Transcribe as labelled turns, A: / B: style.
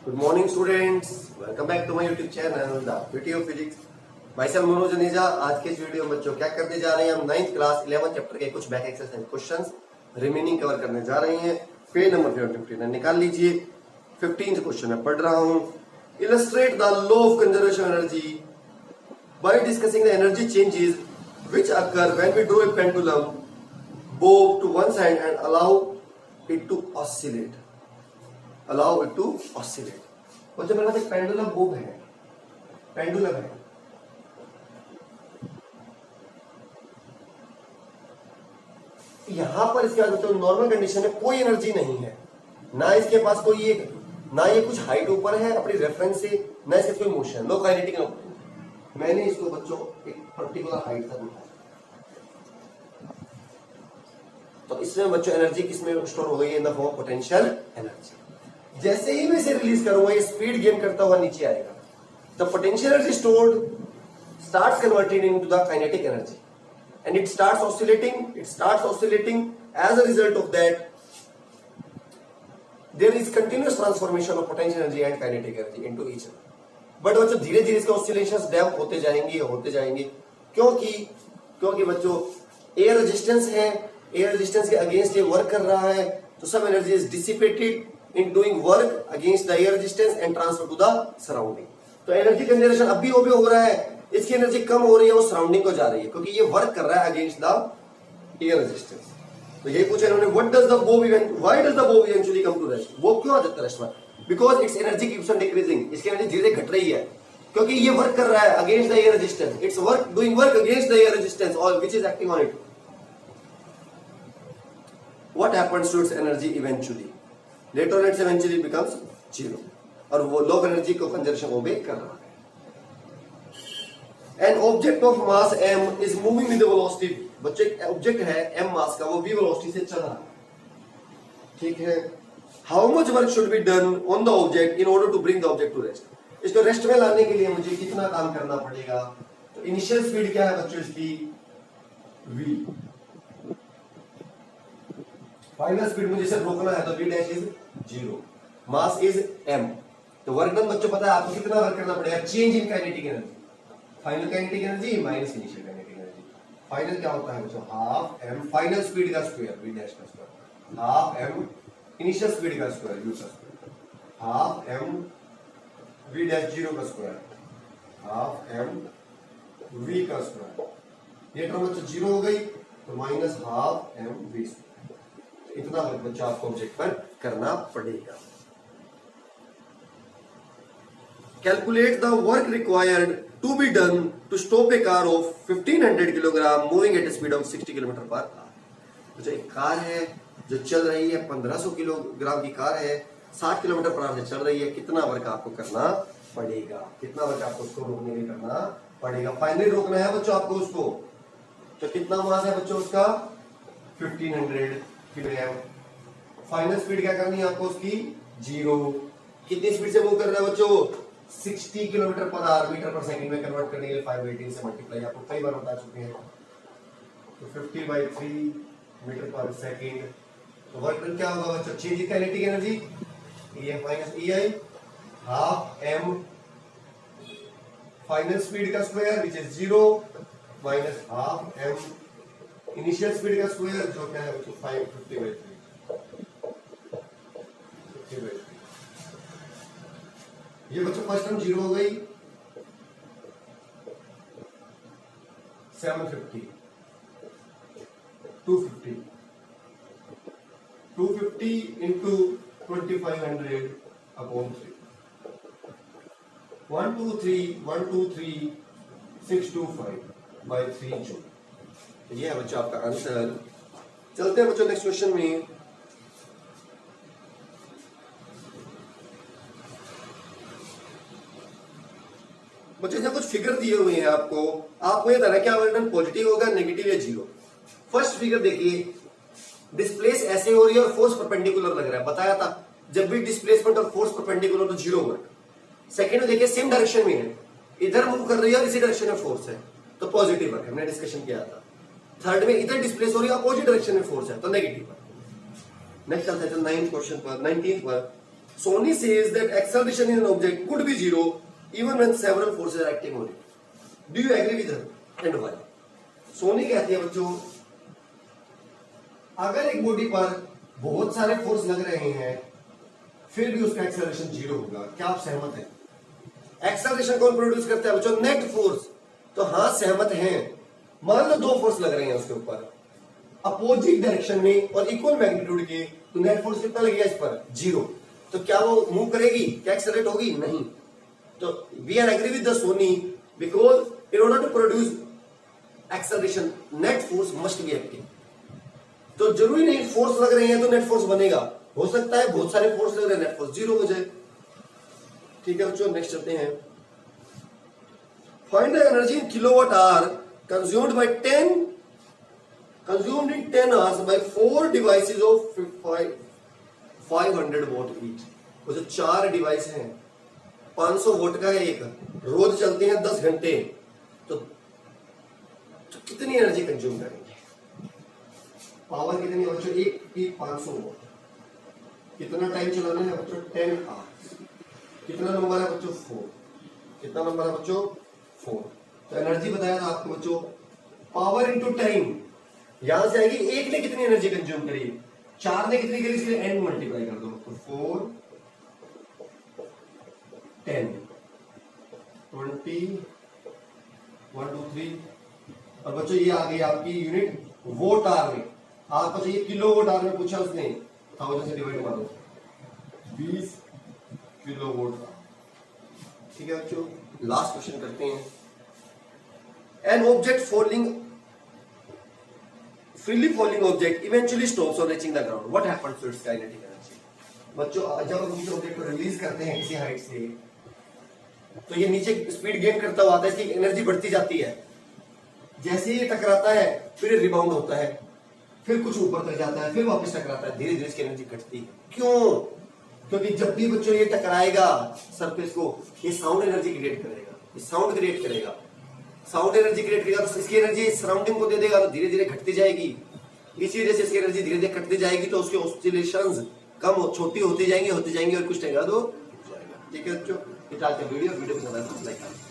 A: Good morning students, welcome back to my YouTube channel the beauty of physics. भाई साहब मनोज जनेजा। आज के इस वीडियो में बच्चों क्या करने जा रहे हैं, हम 9th क्लास 11 चैप्टर के कुछ back exercise questions remaining cover करने जा रहे हैं। पेज नंबर 59 निकाल लीजिए। 15th क्वेश्चन में पढ़ रहा हूं। Illustrate the law of conservation energy by discussing the energy changes which occur when we draw a pendulum bob to one side and allow it to oscillate. बच्चों मेरे पास एक pendulum Bob है, pendulum है। यहां पर इसके बाद नॉर्मल कंडीशन में कोई एनर्जी नहीं है, ना इसके पास कोई एक, ना ये कुछ हाइट ऊपर है अपनी रेफरेंस से, ना इसके कोई मोशन, नो काइनेटिक नो। मैंने इसको बच्चों एक पर्टिकुलर हाइट तक उठाया, तो इसमें बच्चों एनर्जी किसमें स्टोर हो गई है, in the form of potential energy. जैसे ही मैं इसे रिलीज करूंगा ये स्पीड गेन करता हुआ नीचे आएगा। The potential energy stored starts converted into the kinetic energy and it starts oscillating as a result of that there is continuous transformation of potential energy and kinetic energy into each other. But बच्चों धीरे धीरे इसके oscillations डैम्प होते जाएंगे क्योंकि बच्चों air resistance है, air resistance के अगेंस्ट ये वर्क कर रहा है, तो सब energy is dissipated in doing work against the air resistance and transfer to the surrounding. तो एनर्जी कंजर्वेशन अब भी हो रहा है, इसकी एनर्जी कम हो रही है, वो सराउंडिंग को जा रही है क्योंकि ये वर्क कर रहा है अगेंस्ट द एयर रेजिस्टेंस। तो ये पूछा इन्होंने, why does the bob eventually come to rest? Bob क्यों आ जाता है रेस्ट में? Because its energy keeps on decreasing, इसकी एनर्जी धीरे धीरे घट रही है क्योंकि ये वर्क कर रहा है against the air resistance, it's doing work against the air resistance और which is acting on it. What happens to its energy eventually? Later on, it eventually becomes zero. और वो low energy को conservation obey कर रहा है। An object of mass m is moving with the velocity. बच्चे object है m मास का, वो v वेलोसिटी से चल रहा है, ठीक है। How much work should be done on the object in order to bring the object to rest? इसको रेस्ट में लाने के लिए मुझे कितना काम करना पड़ेगा? तो इनिशियल स्पीड क्या है बच्चों इसकी? v। फाइनल स्पीड मुझे इसे रोकना है तो v dash is 0, mass is m। तो वर्क डन बच्चों पता है आपको कितना वर्क करना पड़ेगा? Change in kinetic energy, final kinetic energy minus initial kinetic energy. Final क्या होता है बच्चों? हाफ m फाइनल स्पीड का स्क्वायर v डैश का square, half m initial speed का स्क्वायर u का square, half m v dash 0 का square, half m v का स्क्वायर। ये टर्म बच्चों 0 हो गई तो minus half m v square. इतना वर्क बच्चा आपको ऑब्जेक्ट पर करना पड़ेगा। Calculate the work required to be done to stop a car of 1500 kilogram moving at speed of 60 kilometre per hour. तो एक कार है जो चल रही है, 1500 किलोग्राम की कार है, 60 किलोमीटर पर आवर से चल रही है। कितना वर्क आपको करना पड़ेगा? कितना वर्क आपको उसको रोकने में करना पड़ेगा? फाइनली रोकना है बच्चों आपको उसको। तो कितना मास है बच्चों उसका? 1500 किलोग्राम। फाइनल स्पीड क्या करनी है आपको उसकी? 0। कितनी स्पीड से मूव कर रहा है बच्चों? 60 किलोमीटर पर आवर, मीटर पर सेकंड में कन्वर्ट करने के लिए 518 से मल्टीप्लाई आपको कई बार बता चुके हैं। तो 50/3 मीटर पर सेकंड। तो वर्क डन क्या होगा बच्चों? Change in kinetic energy EF minus EI, half m final speed का square which is 0 minus half m initial speed का स्क्वायर जो क्या है बच्चों? 50/3। ये बच्चों फर्स्ट टर्म 0 हो गई। 750 250 इंटू 2500 अपॉन 3 123 625/3 जूल। ये है बच्चों आपका आंसर। चलते हैं बच्चों नेक्स्ट क्वेश्चन में। बच्चों यहाँ कुछ फिगर दिए हुए हैं आपको ये बताना क्या वर्क पॉजिटिव होगा, नेगेटिव या 0। फर्स्ट फिगर देखिए, डिस्प्लेस ऐसे हो रही है और फोर्स परपेंडिकुलर लग रहा है। बताया था जब भी डिस्प्लेसमेंट और फोर्स परपेंडिकुलर तो 0 वर्क। सेकंड में देखिए सेम डायरेक्शन में है, इधर मूव कर रही है और इसी डायरेक्शन में फोर्स है तो पॉजिटिव वर्क, हमने डिस्कशन किया था। थर्ड में इधर डिस्प्लेस हो रही है, अपोजिट डायरेक्शन में फोर्स है तो नेगेटिव वर्क। नेक्स्ट चलते हैं 9th क्वेश्चन पर, 19th पर। Sony says that acceleration in an object could be zero even when several forces are acting on it. Do you agree with her? And why? Soni कहती है बच्चों, अगर एक body पर बहुत सारे फोर्स लग रहे हैं फिर भी उसका एक्सेलरेशन जीरो होगा। क्या आप सहमत हैं? एक्सेलरेशन कौन प्रोड्यूस करता है बच्चों? Net force. तो हाँ सहमत हैं। मान लो दो फोर्स लग रहे हैं उसके ऊपर अपोजिट डायरेक्शन में और इक्वल मैग्नीट्यूड के, तो नेट फोर्स कितना लगेगा इस पर? जीरो। तो क्या वो मूव करेगी? क्या एक्सेलरेट होगी? नहीं। तो we are agree with the Soni because in order to produce acceleration net force must be active. तो जरूरी नहीं फोर्स लग रहे हैं तो नेट फोर्स बनेगा, हो सकता है बहुत सारे फोर्स लग रहे हैं नेट फोर्स जीरो हो जाए। ठीक है बच्चों, नेक्स्ट चलते हैं। Find the energy in kilowatt hour consumed by 10 consumed in 10 hours by 4 devices of 500 watt each। वो जो 4 डिवाइस हैं 500 वोट का है एक, रोज चलते हैं 10 घंटे, तो कितनी एनर्जी कंज्यूम करेंगे? पावर कितनी है बच्चों? एक की 500 वोट। कितना टाइम चलाना है बच्चों? 10 आवर्स। कितना नंबर है बच्चों? 4। कितना नंबर है बच्चों? 4। तो एनर्जी बताया था आपको बच्चों, पावर इंटू टाइम। यहां से आएगी एक ने कितनी एनर्जी कंज्यूम करी, 4 ने कितनी करी, इसलिए n मल्टीप्लाई कर दो। तो 4 10 20 1 2 3। और बच्चों ये आ गई आपकी यूनिट वोट आवर में। आपको चाहिए किलो वोट आवर में, पूछा उसने 1000 से डिवाइड कर दो 20 किलो वोट। ठीक है बच्चों, लास्ट क्वेश्चन करते हैं। An object falling freely falling object eventually stops on reaching the ground. What happens to its kinetic energy? बच्चों जब हम किसी ऑब्जेक्ट को रिलीज करते हैं किसी हाइट से, तो ये नीचे स्पीड गेन करता हुआ आता है, इसकी एनर्जी बढ़ती जाती है। जैसे ही ये टकराता है फिर रिबाउंड होता है, फिर कुछ ऊपर तक जाता है, फिर वापस टकराता है, धीरे धीरे इसकी एनर्जी घटती है। क्यों? क्योंकि जब भी बच्चों ये टकराएगा सरफेस को, ये साउंड एनर्जी क्रिएट करेगा, ये साउंड क्रिएट करेगा। साउंड एनर्जी क्रिएट करेगा तो इसकी एनर्जी सराउंडिंग को दे देगा, तो धीरे धीरे घटती जाएगी। इसी वजह से इसकी एनर्जी धीरे धीरे घटती जाएगी, तो उसके ऑसिलेशंस कम छोटी होती जाएंगी और कुछ टाइम बाद वो जाएगा। ठीक है बच्चों, ये वीडियो को लाइक